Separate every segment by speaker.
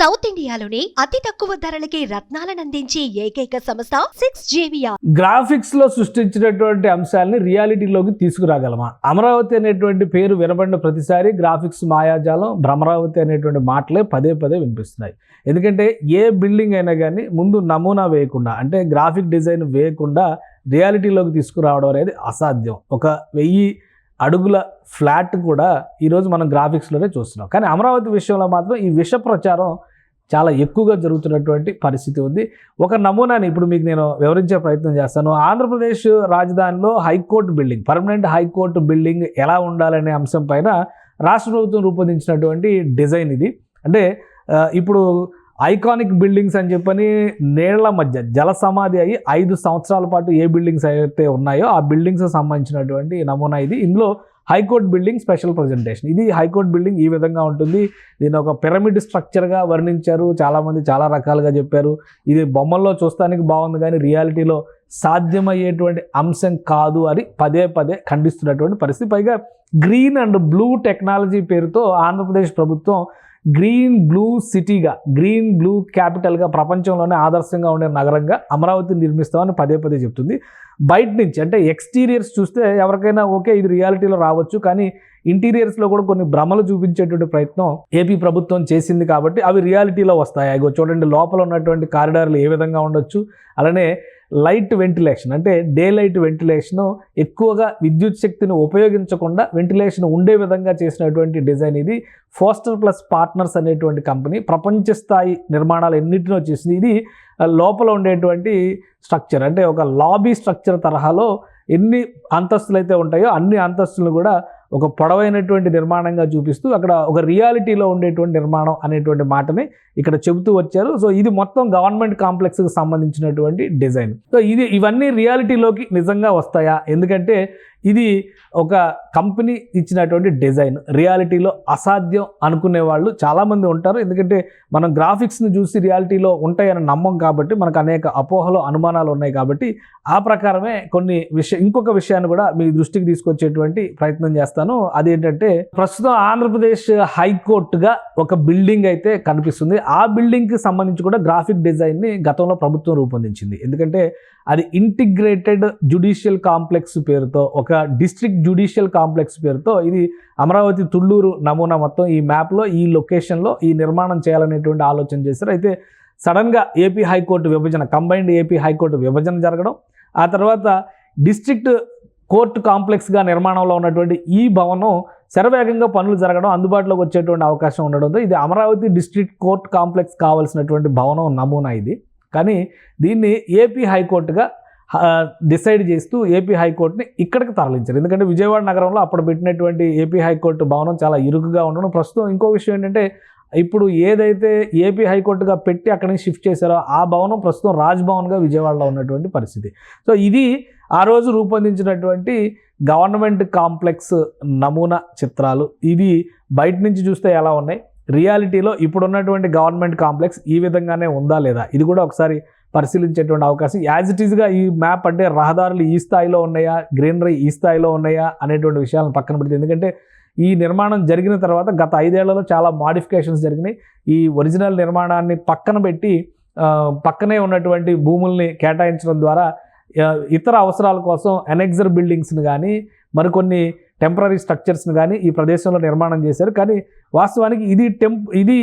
Speaker 1: South ఇండియాలోని అతి తక్కువ ధరలకి రత్నాలను అందించే ఏకైక సంస్థ 6JVR.
Speaker 2: గ్రాఫిక్స్ లో సృష్టించినటువంటి అంశాలని రియాలిటీలోకి తీసుకురాగలమా? అమరావతి అనేటువంటి పేరు వినబడిన ప్రతిసారి గ్రాఫిక్స్ మాయాజాలం, భ్రమరావతి అనేటువంటి మాటలే పదే పదే వినిపిస్తున్నాయి. ఎందుకంటే ఏ బిల్డింగ్ అయినా కానీ ముందు నమూనా వేయకుండా, అంటే గ్రాఫిక్ డిజైన్ వేయకుండా రియాలిటీలోకి తీసుకురావడం అనేది అసాధ్యం. 1000 అడుగుల ఫ్లాట్ కూడా ఈరోజు మనం గ్రాఫిక్స్లోనే చూస్తున్నాం. కానీ అమరావతి విషయంలో మాత్రం ఈ విష ప్రచారం చాలా ఎక్కువగా జరుగుతున్నటువంటి పరిస్థితి ఉంది. ఒక నమూనాని ఇప్పుడు మీకు నేను వివరించే ప్రయత్నం చేస్తాను. ఆంధ్రప్రదేశ్ రాజధానిలో high court building, permanent high court building ఎలా ఉండాలనే అంశం పైన రాష్ట్ర ప్రభుత్వం రూపొందించినటువంటి డిజైన్ ఇది. అంటే ఇప్పుడు ఐకానిక్ బిల్డింగ్స్ అని చెప్పని నీళ్ల మధ్య జల సమాధి అయ్యి 5 సంవత్సరాల పాటు ఏ బిల్డింగ్స్ అయితే ఉన్నాయో ఆ బిల్డింగ్స్ సంబంధించినటువంటి నమూనా ఇది. ఇందులో హైకోర్టు బిల్డింగ్ స్పెషల్ ప్రజెంటేషన్. ఇది హైకోర్టు బిల్డింగ్ ఈ విధంగా ఉంటుంది. దీన్ని ఒక పిరమిడ్ స్ట్రక్చర్గా వర్ణించారు. చాలామంది చాలా రకాలుగా చెప్పారు. ఇది బొమ్మల్లో చూస్తానికి బాగుంది కానీ రియాలిటీలో సాధ్యమయ్యేటువంటి అంశం కాదు అని పదే పదే ఖండిస్తున్నటువంటి పరిస్థితి. పైగా గ్రీన్ అండ్ బ్లూ టెక్నాలజీ పేరుతో ఆంధ్రప్రదేశ్ ప్రభుత్వం గ్రీన్ బ్లూ సిటీగా, గ్రీన్ బ్లూ క్యాపిటల్గా, ప్రపంచంలోనే ఆదర్శంగా ఉండే నగరంగా అమరావతిని నిర్మిస్తామని పదే పదే చెప్తుంది. బయట నుంచి అంటే ఎక్స్టీరియర్స్ చూస్తే ఎవరికైనా ఓకే ఇది రియాలిటీలో రావచ్చు, కానీ ఇంటీరియర్స్లో కూడా కొన్ని భ్రమలు చూపించేటువంటి ప్రయత్నం ఏపీ ప్రభుత్వం చేసింది కాబట్టి అవి రియాలిటీలో వస్తాయి. అగో చూడండి, లోపల ఉన్నటువంటి కారిడార్లు ఏ విధంగా ఉండొచ్చు. అలానే లైట్ వెంటిలేషన్, అంటే డే లైట్ వెంటిలేషను, ఎక్కువగా విద్యుత్ శక్తిని ఉపయోగించకుండా వెంటిలేషన్ ఉండే విధంగా చేసినటువంటి డిజైన్ ఇది. ఫోస్టర్ ప్లస్ పార్ట్నర్స్ అనేటువంటి కంపెనీ ప్రపంచ స్థాయి నిర్మాణాలు ఎన్నిటినో చేసింది. ఇది లోపల ఉండేటువంటి స్ట్రక్చర్ అంటే ఒక లాబీ స్ట్రక్చర్ తరహాలో ఎన్ని అంతస్తులు అయితే ఉంటాయో అన్ని అంతస్తులను కూడా ఒక పొడవైనటువంటి నిర్మాణంగా చూపిస్తూ అక్కడ ఒక రియాలిటీలో ఉండేటువంటి నిర్మాణం అనేటువంటి మాటని ఇక్కడ చెబుతూ వచ్చారు. సో ఇది మొత్తం గవర్నమెంట్ కాంప్లెక్స్కి సంబంధించినటువంటి డిజైన్. సో ఇవన్నీ రియాలిటీలోకి నిజంగా వస్తాయా? ఎందుకంటే ఇది ఒక కంపెనీ ఇచ్చినటువంటి డిజైన్, రియాలిటీలో అసాధ్యం అనుకునే వాళ్ళు చాలామంది ఉంటారు. ఎందుకంటే మనం గ్రాఫిక్స్ని చూసి రియాలిటీలో ఉంటాయని నమ్మం కాబట్టి మనకు అనేక అపోహలు, అనుమానాలు ఉన్నాయి కాబట్టి ఆ ప్రకారమే ఇంకొక విషయాన్ని కూడా మీ దృష్టికి తీసుకొచ్చేటువంటి ప్రయత్నం చేస్తాను. అదేంటంటే ప్రస్తుతం ఆంధ్రప్రదేశ్ హైకోర్టుగా ఒక బిల్డింగ్ అయితే కనిపిస్తుంది. ఆ బిల్డింగ్కి సంబంధించి కూడా గ్రాఫిక్ డిజైన్ని గతంలో ప్రభుత్వం రూపొందించింది. ఎందుకంటే అది ఇంటిగ్రేటెడ్ జ్యుడిషియల్ కాంప్లెక్స్ పేరుతో, ఒక డిస్ట్రిక్ట్ జ్యుడిషియల్ కాంప్లెక్స్ పేరుతో ఇది అమరావతి తుళ్ళూరు నమూనా మొత్తం ఈ మ్యాప్లో ఈ లొకేషన్లో ఈ నిర్మాణం చేయాలనేటువంటి ఆలోచన చేశారు. అయితే సడన్గా ఏపీ హైకోర్టు విభజన, కంబైన్డ్ ఏపీ హైకోర్టు విభజన జరగడం, ఆ తర్వాత డిస్ట్రిక్ట్ కోర్టు కాంప్లెక్స్గా నిర్మాణంలో ఉన్నటువంటి ఈ భవనం శరవేగంగా పనులు జరగడం, అందుబాటులోకి వచ్చేటువంటి అవకాశం ఉండడంతో ఇది అమరావతి డిస్ట్రిక్ట్ కోర్టు కాంప్లెక్స్ కావాల్సినటువంటి భవనం నమూనా ఇది. కానీ దీన్ని ఏపీ హైకోర్టుగా డిసైడ్ చేస్తూ ఏపీ హైకోర్టుని ఇక్కడికి తరలించారు. ఎందుకంటే విజయవాడ నగరంలో అప్పుడు పెట్టినటువంటి ఏపీ హైకోర్టు భవనం చాలా ఇరుకుగా ఉండడం. ప్రస్తుతం ఇంకో విషయం ఏంటంటే ఇప్పుడు ఏదైతే ఏపీ హైకోర్టుగా పెట్టి అక్కడి నుంచి షిఫ్ట్ చేశారో ఆ భవనం ప్రస్తుతం రాజ్భవన్గా విజయవాడలో ఉన్నటువంటి పరిస్థితి. సో ఇది ఆ రోజు రూపొందించినటువంటి గవర్నమెంట్ కాంప్లెక్స్ నమూనా చిత్రాలు. ఇవి బయట నుంచి చూస్తే ఎలా ఉన్నాయి, రియాలిటీలో ఇప్పుడున్నటువంటి గవర్నమెంట్ కాంప్లెక్స్ ఈ విధంగానే ఉందా లేదా, ఇది కూడా ఒకసారి పరిశీలించేటువంటి అవకాశం. యాజ్ ఇట్ ఈస్గా ఈ మ్యాప్ అంటే రహదారులు ఈ స్థాయిలో ఉన్నాయా, గ్రీనరీ ఈ స్థాయిలో ఉన్నాయా అనేటువంటి విషయాలను పక్కన పెడితే, ఎందుకంటే ఈ నిర్మాణం జరిగిన తర్వాత గత 5 ఏళ్లలో చాలా మాడిఫికేషన్స్ జరిగినాయి. ఈ ఒరిజినల్ నిర్మాణాన్ని పక్కన పెట్టి పక్కనే ఉన్నటువంటి భూముల్ని కేటాయించడం ద్వారా ఇతర అవసరాల కోసం అనెక్సర్ బిల్డింగ్స్ని కానీ మరికొన్ని టెంపరీ స్ట్రక్చర్స్ని కానీ ఈ ప్రదేశంలో నిర్మాణం చేశారు. కానీ వాస్తవానికి ఇది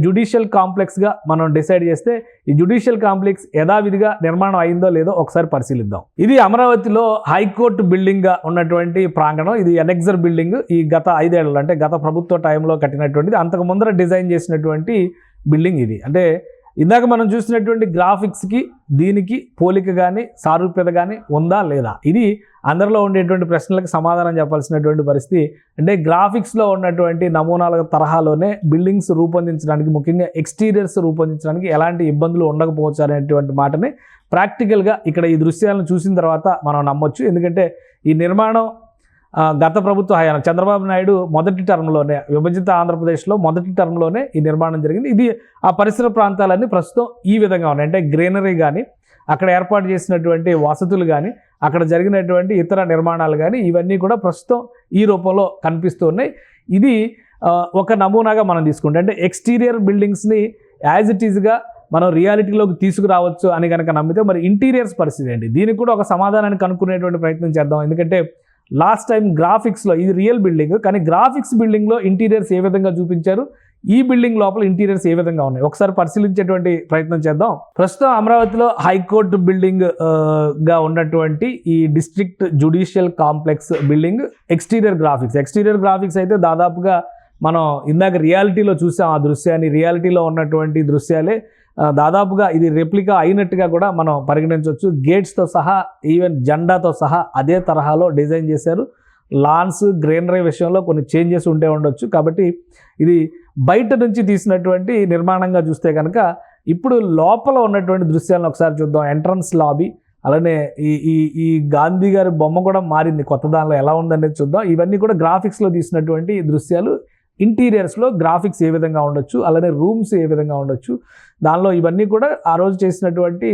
Speaker 2: జ్యుడిషియల్ కాంప్లెక్స్గా మనం డిసైడ్ చేస్తే ఈ జ్యుడిషియల్ కాంప్లెక్స్ యథావిధిగా నిర్మాణం అయిందో లేదో ఒకసారి పరిశీలిద్దాం. ఇది అమరావతిలో హైకోర్టు బిల్డింగ్గా ఉన్నటువంటి ప్రాంగణం. ఇది అనెక్సర్ బిల్డింగ్. ఈ గత 5 ఏళ్ళు అంటే గత ప్రభుత్వ టైంలో కట్టినటువంటిది. అంతకు ముందర డిజైన్ చేసినటువంటి బిల్డింగ్ ఇది. అంటే ఇందాక మనం చూసినటువంటి గ్రాఫిక్స్కి దీనికి పోలిక కానీ సారూప్యత కానీ ఉందా లేదా, ఇది అందరిలో ఉండేటువంటి ప్రశ్నలకు సమాధానం చెప్పాల్సినటువంటి పరిస్థితి. అంటే గ్రాఫిక్స్లో ఉన్నటువంటి నమూనాల తరహాలోనే బిల్డింగ్స్ రూపొందించడానికి, ముఖ్యంగా ఎక్స్టీరియర్స్ రూపొందించడానికి ఎలాంటి ఇబ్బందులు ఉండకపోవచ్చు అనేటువంటి మాటని ప్రాక్టికల్గా ఇక్కడ ఈ దృశ్యాలను చూసిన తర్వాత మనం నమ్మొచ్చు. ఎందుకంటే ఈ నిర్మాణం గత ప్రభుత్వ హయాం చంద్రబాబు నాయుడు మొదటి టర్మ్లోనే, విభజిత ఆంధ్రప్రదేశ్లో మొదటి టర్మ్లోనే ఈ నిర్మాణం జరిగింది. ఇది ఆ పరిసర ప్రాంతాలన్నీ ప్రస్తుతం ఈ విధంగా ఉన్నాయి. అంటే గ్రీనరీ కానీ, అక్కడ ఏర్పాటు చేసినటువంటి వసతులు కానీ, అక్కడ జరిగినటువంటి ఇతర నిర్మాణాలు కానీ ఇవన్నీ కూడా ప్రస్తుతం ఈ రూపంలో కనిపిస్తూ ఉన్నాయి. ఇది ఒక నమూనాగా మనం తీసుకుంటే, అంటే ఎక్స్టీరియర్ బిల్డింగ్స్ని యాజ్ ఇట్ ఈజ్గా మనం రియాలిటీలోకి తీసుకురావచ్చు అని కనుక నమ్మితే మరి ఇంటీరియర్స్ పరిస్థితి ఏంటి? దీనికి కూడా ఒక సమాధానాన్ని కనుక్కునేటువంటి ప్రయత్నం చేద్దాం. ఎందుకంటే లాస్ట్ టైం గ్రాఫిక్స్లో ఇది రియల్ బిల్డింగ్, కానీ గ్రాఫిక్స్ బిల్డింగ్లో ఇంటీరియర్స్ ఏ విధంగా చూపించారు, ఈ బిల్డింగ్ లోపల ఇంటీరియర్స్ ఏ విధంగా ఉన్నాయి ఒకసారి పరిశీలించేటువంటి ప్రయత్నం చేద్దాం. ప్రస్తుతం అమరావతిలో హైకోర్టు బిల్డింగ్ గా ఉన్నటువంటి ఈ district judicial complex building exterior graphics అయితే దాదాపుగా మనం ఇందాక రియాలిటీలో చూసాం ఆ దృశ్యాన్ని. రియాలిటీలో ఉన్నటువంటి దృశ్యాలే దాదాపుగా ఇది రెప్లికా అయినట్టుగా కూడా మనం పరిగణించవచ్చు. గేట్స్తో సహా ఈవెన్ జెండాతో సహా అదే తరహాలో డిజైన్ చేశారు. లాన్స్ గ్రీనరీ విషయంలో కొన్ని చేంజెస్ ఉంటే ఉండొచ్చు. కాబట్టి ఇది బయట నుంచి తీసినటువంటి నిర్మాణంగా చూస్తే కనుక ఇప్పుడు లోపల ఉన్నటువంటి దృశ్యాలను ఒకసారి చూద్దాం. ఎంట్రన్స్ లాబీ, అలానే ఈ గాంధీ గారి బొమ్మ కూడా మారింది, కొత్త దానిలో ఎలా ఉందనేది చూద్దాం. ఇవన్నీ కూడా గ్రాఫిక్స్లో తీసినటువంటి దృశ్యాలు. ఇంటీరియర్స్లో గ్రాఫిక్స్ ఏ విధంగా ఉండొచ్చు, అలానే రూమ్స్ ఏ విధంగా ఉండొచ్చు, దానిలో ఇవన్నీ కూడా ఆ రోజు చేసినటువంటి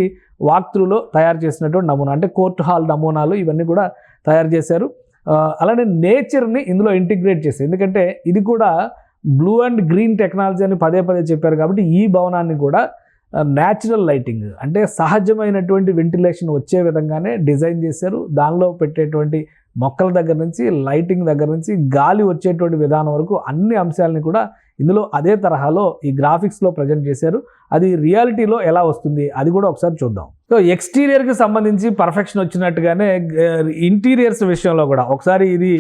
Speaker 2: వాక్ త్రూలో తయారు చేసినటువంటి నమూనా, అంటే కోర్ట్ హాల్ నమూనాలు ఇవన్నీ కూడా తయారు చేశారు. అలానే నేచర్ని ఇందులో ఇంటిగ్రేట్ చేశారు. ఎందుకంటే ఇది కూడా బ్లూ అండ్ గ్రీన్ టెక్నాలజీ అని పదే చెప్పారు కాబట్టి ఈ భవనాన్ని కూడా న్యాచురల్ లైటింగ్ అంటే సహజమైనటువంటి వెంటిలేషన్ వచ్చే విధంగానే డిజైన్ చేశారు. దానిలో పెట్టేటువంటి మొక్కల దగ్గర నుంచి లైటింగ్ దగ్గర నుంచి గాలి వచ్చేటువంటి విధానం వరకు అన్ని అంశాలని కూడా ఇందులో అదే తరహాలో ఈ గ్రాఫిక్స్లో ప్రజెంట్ చేశారు. అది రియాలిటీలో ఎలా వస్తుంది అది కూడా ఒకసారి చూద్దాం. సో ఎక్స్టీరియర్కి సంబంధించి పర్ఫెక్షన్ వచ్చినట్టుగానే ఇంటీరియర్స్ విషయంలో కూడా ఒకసారి ఇది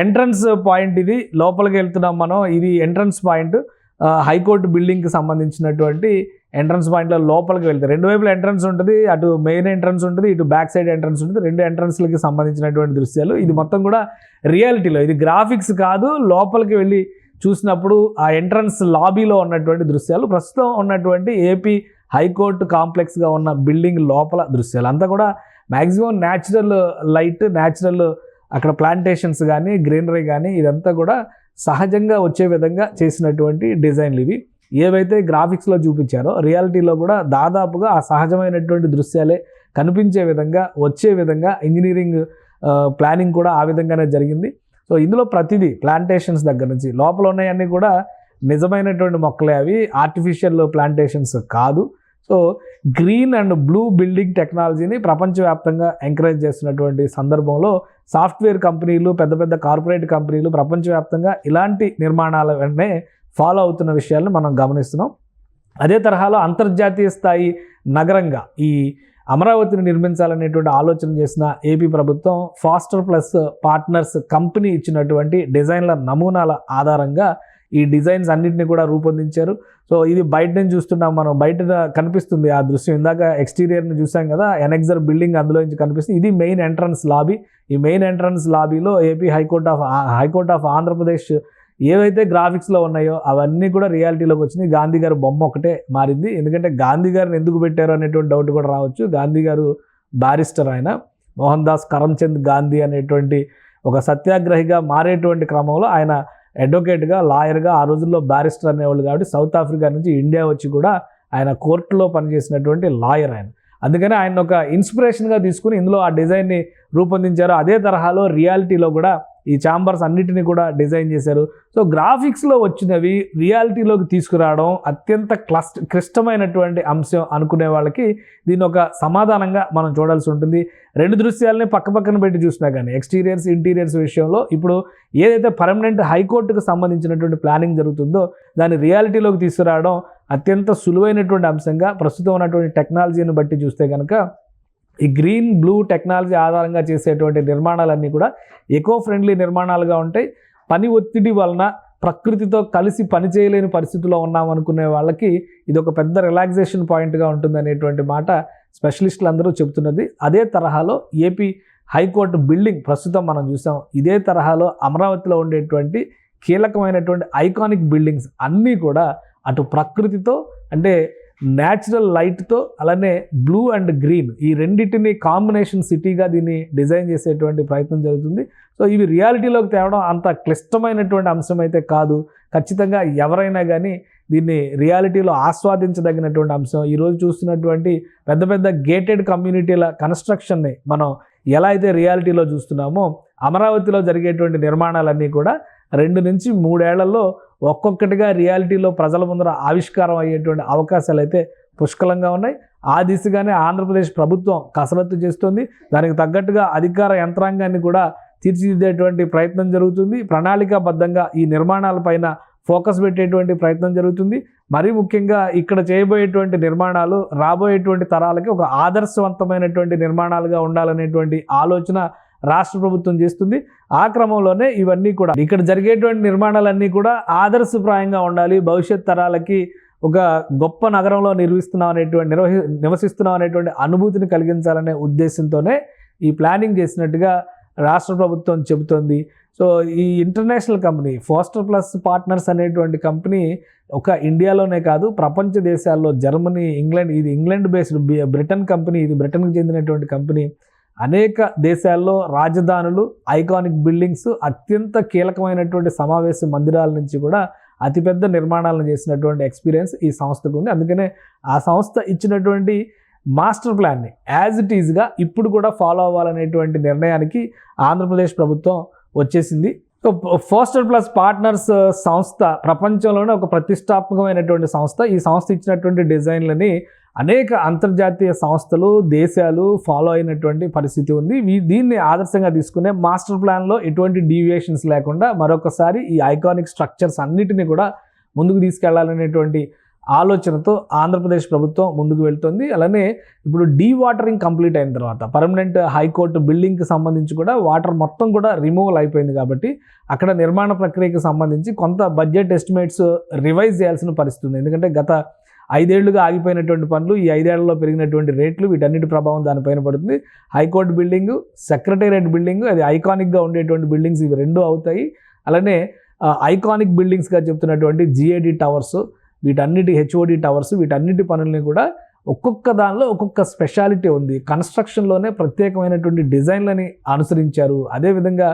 Speaker 2: ఎంట్రన్స్ పాయింట్, ఇది లోపలికి వెళ్తున్నాం మనం, ఇది ఎంట్రన్స్ పాయింట్ హైకోర్టు బిల్డింగ్కి సంబంధించినటువంటి ఎంట్రన్స్ పాయింట్లో లోపలికి వెళ్తే రెండు వైపుల ఎంట్రన్స్ ఉంటుంది, అటు మెయిన్ ఎంట్రన్స్ ఉంటుంది, ఇటు బ్యాక్ సైడ్ ఎంట్రన్స్ ఉంటుంది. రెండు ఎంట్రన్స్లకి సంబంధించినటువంటి దృశ్యాలు. ఇది మొత్తం కూడా రియాలిటీలో, ఇది గ్రాఫిక్స్ కాదు. లోపలికి వెళ్ళి చూసినప్పుడు ఆ ఎంట్రన్స్ లాబీలో ఉన్నటువంటి దృశ్యాలు, ప్రస్తుతం ఉన్నటువంటి ఏపీ హైకోర్టు కాంప్లెక్స్గా ఉన్న బిల్డింగ్ లోపల దృశ్యాలు అంతా కూడా మ్యాక్సిమం న్యాచురల్ లైట్, న్యాచురల్ అక్కడ ప్లాంటేషన్స్ కానీ గ్రీనరీ కానీ ఇదంతా కూడా సహజంగా వచ్చే విధంగా చేసినటువంటి డిజైన్లు ఇవి. ఏవైతే గ్రాఫిక్స్లో చూపించారో రియాలిటీలో కూడా దాదాపుగా ఆ సహజమైనటువంటి దృశ్యాలే కనిపించే విధంగా వచ్చే విధంగా ఇంజనీరింగ్ ప్లానింగ్ కూడా ఆ విధంగానే జరిగింది. సో ఇందులో ప్రతిదీ ప్లాంటేషన్స్ దగ్గర నుంచి లోపల ఉన్నాయన్నీ కూడా నిజమైనటువంటి మొక్కలే, అవి ఆర్టిఫిషియల్ ప్లాంటేషన్స్ కాదు. So green and blue building టెక్నాలజీని ప్రపంచవ్యాప్తంగా ఎంకరేజ్ చేస్తున్నటువంటి సందర్భంలో సాఫ్ట్వేర్ కంపెనీలు, పెద్ద కార్పొరేట్ కంపెనీలు ప్రపంచవ్యాప్తంగా ఇలాంటి నిర్మాణాల వెంటనే ఫాలో అవుతున్న విషయాలను మనం గమనిస్తున్నాం. అదే తరహాలో అంతర్జాతీయ స్థాయి నగరంగా ఈ అమరావతిని నిర్మించాలనేటువంటి ఆలోచన చేసిన ఏపీ ప్రభుత్వం ఫాస్టర్ ప్లస్ పార్ట్నర్స్ కంపెనీ ఇచ్చినటువంటి డిజైన్ల నమూనాల ఆధారంగా ఈ డిజైన్స్ అన్నింటినీ కూడా రూపొందించారు. సో ఇది బయట నుంచి చూస్తున్నాం మనం, బయట కనిపిస్తుంది ఆ దృశ్యం. ఇందాక ఎక్స్టీరియర్ని చూసాం కదా, ఎనెక్సర్ బిల్డింగ్ అందులో నుంచి కనిపిస్తుంది. ఇది మెయిన్ ఎంట్రన్స్ లాబీ. ఈ మెయిన్ ఎంట్రన్స్ లాబీలో ఏపీ హైకోర్ట్ ఆఫ్ ఆంధ్రప్రదేశ్ ఏవైతే గ్రాఫిక్స్లో ఉన్నాయో అవన్నీ కూడా రియాలిటీలోకి వచ్చినాయి. గాంధీ గారు బొమ్మ ఒకటే మారింది. ఎందుకంటే గాంధీ గారిని ఎందుకు పెట్టారు అనేటువంటి డౌట్ కూడా రావచ్చు. గాంధీ గారు బారిస్టర్, ఆయన మోహన్ దాస్ కరమ్చంద్ గాంధీ అనేటువంటి ఒక సత్యాగ్రహిగా మారేటువంటి క్రమంలో ఆయన అడ్వకేట్గా, లాయర్గా, ఆ రోజుల్లో బారిస్టర్ అనేవాళ్ళు కాబట్టి సౌత్ ఆఫ్రికా నుంచి ఇండియా వచ్చి కూడా ఆయన కోర్టులో పనిచేసినటువంటి లాయర్ ఆయన. అందుకని ఆయన ఒక ఇన్స్పిరేషన్గా తీసుకుని ఇందులో ఆ డిజైన్ని రూపొందించారు. అదే తరహాలో రియాలిటీలో కూడా ఈ ఛాంబర్స్ అన్నిటినీ కూడా డిజైన్ చేశారు. సో గ్రాఫిక్స్లో వచ్చినవి రియాలిటీలోకి తీసుకురావడం అత్యంత క్లిష్టమైనటువంటి అంశం అనుకునే వాళ్ళకి దీని ఒక సమాధానంగా మనం చూడాల్సి ఉంటుంది. రెండు దృశ్యాలని పక్కన పెట్టి చూసినా కానీ ఎక్స్టీరియర్స్, ఇంటీరియర్స్ విషయంలో ఇప్పుడు ఏదైతే పర్మనెంట్ హైకోర్టుకు సంబంధించినటువంటి ప్లానింగ్ జరుగుతుందో దాన్ని రియాలిటీలోకి తీసుకురావడం అత్యంత సులువైనటువంటి అంశంగా ప్రస్తుతం ఉన్నటువంటి టెక్నాలజీని బట్టి చూస్తే కనుక ఈ గ్రీన్ బ్లూ టెక్నాలజీ ఆధారంగా చేసేటువంటి నిర్మాణాలన్నీ కూడా ఎకో ఫ్రెండ్లీ నిర్మాణాలుగా ఉంటాయి. పని ఒత్తిడి వలన ప్రకృతితో కలిసి పని చేయలేని పరిస్థితిలో ఉన్నామనుకునే వాళ్ళకి ఇది ఒక పెద్ద రిలాక్సేషన్ పాయింట్గా ఉంటుంది అనేటువంటి మాట స్పెషలిస్టులు అందరూ చెబుతున్నది. అదే తరహాలో ఏపీ హైకోర్టు బిల్డింగ్ ప్రస్తుతం మనం చూసాం. ఇదే తరహాలో అమరావతిలో ఉండేటువంటి కీలకమైనటువంటి ఐకానిక్ బిల్డింగ్స్ అన్నీ కూడా అటు ప్రకృతితో అంటే న్యాచురల్ లైట్తో అలానే బ్లూ అండ్ గ్రీన్ ఈ రెండింటిని కాంబినేషన్ సిటీగా దీన్ని డిజైన్ చేసేటువంటి ప్రయత్నం జరుగుతుంది. సో ఇవి రియాలిటీలోకి తేవడం అంత క్లిష్టమైనటువంటి అంశం అయితే కాదు. ఖచ్చితంగా ఎవరైనా కానీ దీన్ని రియాలిటీలో ఆస్వాదించదగినటువంటి అంశం. ఈరోజు చూస్తున్నటువంటి పెద్ద గేటెడ్ కమ్యూనిటీల కన్స్ట్రక్షన్ని మనం ఎలా అయితే రియాలిటీలో చూస్తున్నామో అమరావతిలో జరిగేటువంటి నిర్మాణాలన్నీ కూడా 2 నుంచి 3 ఏళ్లలో ఒక్కొక్కటిగా రియాలిటీలో ప్రజల ముందర ఆవిష్కారం అయ్యేటువంటి అవకాశాలు అయితే పుష్కలంగా ఉన్నాయి. ఆ దిశగానే ఆంధ్రప్రదేశ్ ప్రభుత్వం కసరత్తు చేస్తుంది. దానికి తగ్గట్టుగా అధికార యంత్రాంగాన్ని కూడా తీర్చిదిద్దేటువంటి ప్రయత్నం జరుగుతుంది. ప్రణాళికాబద్ధంగా ఈ నిర్మాణాలపైన ఫోకస్ పెట్టేటువంటి ప్రయత్నం జరుగుతుంది. మరీ ముఖ్యంగా ఇక్కడ చేయబోయేటువంటి నిర్మాణాలు రాబోయేటువంటి తరాలకి ఒక ఆదర్శవంతమైనటువంటి నిర్మాణాలుగా ఉండాలనేటువంటి ఆలోచన రాష్ట్ర ప్రభుత్వం చేస్తుంది. ఆ క్రమంలోనే ఇవన్నీ కూడా ఇక్కడ జరిగేటువంటి నిర్మాణాలన్నీ కూడా ఆదర్శప్రాయంగా ఉండాలి. భవిష్యత్ తరాలకి ఒక గొప్ప నగరంలో నివసిస్తున్నాం అనేటువంటి అనుభూతిని కలిగించాలనే ఉద్దేశంతోనే ఈ ప్లానింగ్ చేసినట్టుగా రాష్ట్ర ప్రభుత్వం చెబుతోంది. సో ఈ international company foster plus partners అనేటువంటి కంపెనీ ఒక ఇండియాలోనే కాదు, ప్రపంచ దేశాల్లో జర్మనీ, ఇంగ్లాండ్, ఇది ఇంగ్లాండ్ బేస్డ్ బ్రిటన్ కంపెనీ, ఇది బ్రిటన్కి చెందినటువంటి కంపెనీ. అనేక దేశాల్లో రాజధానులు, ఐకానిక్ బిల్డింగ్స్, అత్యంత కీలకమైనటువంటి సమావేశ మందిరాల నుంచి కూడా అతిపెద్ద నిర్మాణాలను చేసినటువంటి ఎక్స్పీరియన్స్ ఈ సంస్థకు ఉంది. అందుకనే ఆ సంస్థ ఇచ్చినటువంటి మాస్టర్ ప్లాన్ని యాజ్ ఇట్ ఈజ్గా ఇప్పుడు కూడా ఫాలో అవ్వాలనేటువంటి నిర్ణయానికి ఆంధ్రప్రదేశ్ ప్రభుత్వం వచ్చేసింది. సో ఫోస్టర్ ప్లస్ పార్ట్నర్స్ సంస్థ ప్రపంచంలోనే ఒక ప్రతిష్టాత్మకమైనటువంటి సంస్థ. ఈ సంస్థ ఇచ్చినటువంటి డిజైన్లని అనేక అంతర్జాతీయ సంస్థలు, దేశాలు ఫాలో అయినటువంటి పరిస్థితి ఉంది. దీన్ని ఆదర్శంగా తీసుకునే మాస్టర్ ప్లాన్లో ఎటువంటి డీవియేషన్స్ లేకుండా మరొకసారి ఈ ఐకానిక్ స్ట్రక్చర్స్ అన్నిటిని కూడా ముందుకు తీసుకెళ్లాలనేటువంటి ఆలోచనతో ఆంధ్రప్రదేశ్ ప్రభుత్వం ముందుకు వెళ్తుంది. అలానే ఇప్పుడు వాటరింగ్ కంప్లీట్ అయిన తర్వాత పర్మనెంట్ హైకోర్టు బిల్డింగ్కి సంబంధించి కూడా వాటర్ మొత్తం కూడా రిమూవల్ అయిపోయింది కాబట్టి అక్కడ నిర్మాణ ప్రక్రియకి సంబంధించి కొంత బడ్జెట్ ఎస్టిమేట్స్ రివైజ్ చేయాల్సిన పరిస్థితి ఉంది. ఎందుకంటే గత 5 ఏళ్లుగా ఆగిపోయినటువంటి పనులు, ఈ 5 ఏళ్లలో పెరిగినటువంటి రేట్లు, వీటన్నిటి ప్రభావం దానిపైన పడుతుంది. హైకోర్టు బిల్డింగు, సెక్రటేరియట్ బిల్డింగు, అది ఐకానిక్గా ఉండేటువంటి బిల్డింగ్స్, ఇవి 2 అవుతాయి. అలానే ఐకానిక్ బిల్డింగ్స్గా చెప్తున్నటువంటి GAD టవర్స్, వీటన్నిటి HOD టవర్స్, వీటన్నిటి పనుల్ని కూడా ఒక్కొక్క దానిలో ఒక్కొక్క స్పెషాలిటీ ఉంది. కన్స్ట్రక్షన్లోనే ప్రత్యేకమైనటువంటి డిజైన్లని అనుసరించారు. అదేవిధంగా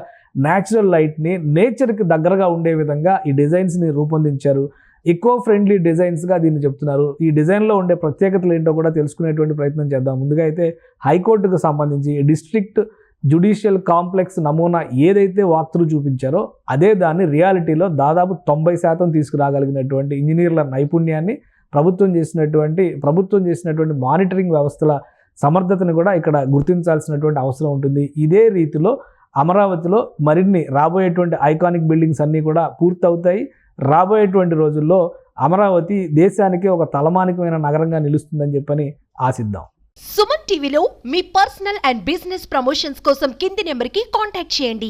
Speaker 2: న్యాచురల్ లైట్ని నేచర్కి దగ్గరగా ఉండే విధంగా ఈ డిజైన్స్ని రూపొందించారు. ఈకో ఫ్రెండ్లీ డిజైన్స్గా దీన్ని చెప్తున్నారు. ఈ డిజైన్లో ఉండే ప్రత్యేకతలు ఏంటో కూడా తెలుసుకునేటువంటి ప్రయత్నం చేద్దాం. ముందుగా అయితే హైకోర్టుకు సంబంధించి డిస్ట్రిక్ట్ జ్యుడిషియల్ కాంప్లెక్స్ నమూనా ఏదైతే వాక్తులు చూపించారో అదే దాన్ని రియాలిటీలో దాదాపు 90% తీసుకురాగలిగినటువంటి ఇంజనీర్ల నైపుణ్యాన్ని, ప్రభుత్వం చేసినటువంటి మానిటరింగ్ వ్యవస్థల సమర్థతను కూడా ఇక్కడ గుర్తించాల్సినటువంటి అవసరం ఉంటుంది. ఇదే రీతిలో అమరావతిలో మరిన్ని రాబోయేటువంటి ఐకానిక్ బిల్డింగ్స్ అన్నీ కూడా పూర్తవుతాయి. రాబోయేటువంటి రోజుల్లో అమరావతి దేశానికి ఒక తలమానికమైన నగరంగా నిలుస్తుందని చెప్పని ఆశిద్దాం.
Speaker 1: సుమన్ టీవీలో మీ పర్సనల్ అండ్ బిజినెస్ ప్రమోషన్స్ కోసం కింది నెంబర్కి కాంటాక్ట్ చేయండి.